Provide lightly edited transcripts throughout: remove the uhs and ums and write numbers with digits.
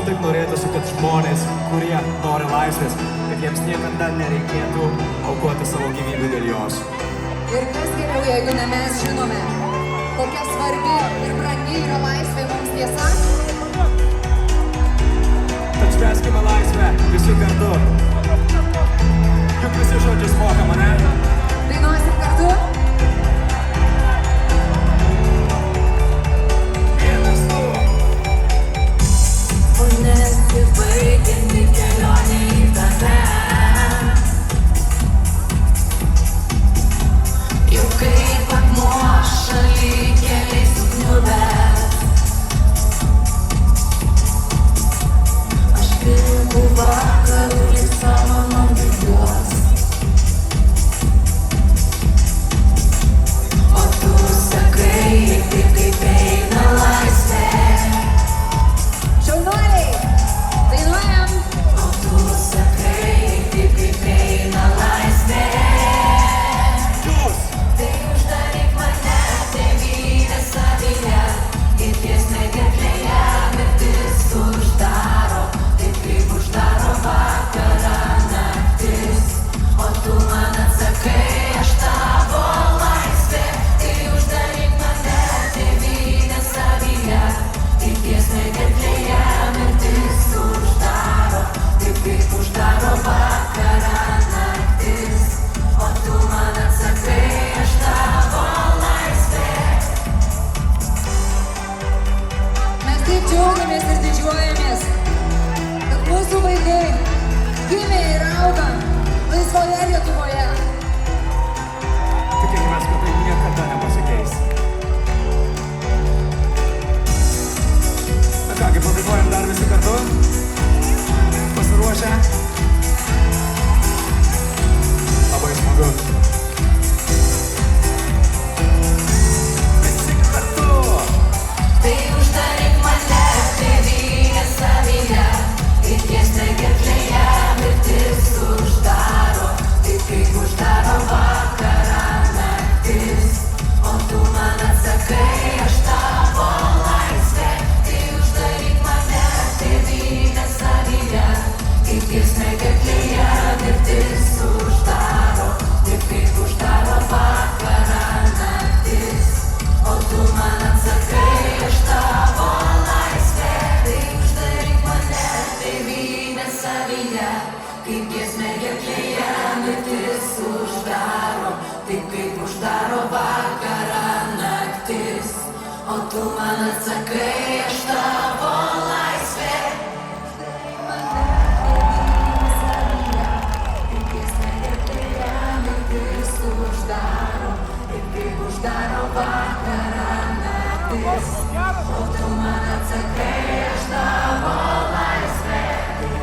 tik norėtųsi, kad žmonės, kurie nori laisvės, kad jiems niekada nereikėtų aukoti savo gyvybių dėl jos. Ir kas geriau, jeigu ne mes žinome, kokia svarbi ir brangi yra laisvė mums, tiesa? Tad švęskime laisvę visi kartu. Juk visi žodžius mokam, ane? Dainuosim kartu? Nesibaigianti kelionė į tave. Jau kaip akmuo šaly keliais sukniubęs. Aš pilku vakarų lyg samanom džiugiuos. O tu sakai, taip kaip eina laisvė. Šaunuoliai, dainuojam! O tu sakai, taip kaip eina laisvė. Tai uždaryk mane, tėvynę savyje, ir tiesme gerklėje mirtis uždaro, taip kaip uždaro vakarą naktis. O tu man atsakai, aš tavo laisvė. Tai uždaryk mane, tėvynę savyje, ir tiesme gerklėje mirtis uždaro, taip kaip uždaro vakarą naktis. O tu man atsakai, aš tavo laisvė. Mes taip džiaugiamės ir didžiuojamės, kad mūsų vaikai gimė ir auga laisvoje Lietuvoje. Tikėkimės, kad tai niekada nepasikeis. Na kągi, padainuojam dar visi kartu. Pasiruošę? Labai smagu. Visi kartu! Tai uždaryk mane, tėvynę savyje, ir tiesme gerklėje mirtis uždaro, taip kaip uždaro vakarą naktis. O tu man atsakai, aš tavo laisvė. Tai uždaryk mane, tėvynę savyje, ir tiesme gerklėje mirtis uždaro, taip kaip uždaro vakarą naktis. O tu man atsakai, aš tavo laisvė. Tai uždaryk mane, tėvynę savyje, kaip giesmę gerklėje mirtis uždaro, taip kaip uždaro vakarą naktis. O tu man atsakai, aš tavo laisvė. Uždaryk mane, tėvynę savyje, kaip giesmę gerklėje mirtis uždaro, taip kaip uždaro vakarą naktis. O tu man atsakai, aš tavo laisvė.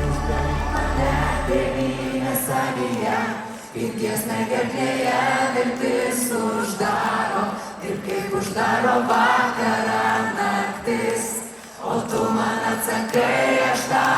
Uždaryk mane, tėvynę savyje, kaip giesmę gerklėje mirtis uždaro, taip kaip uždaro vakarą naktis. O tu man atsakai, aš tavo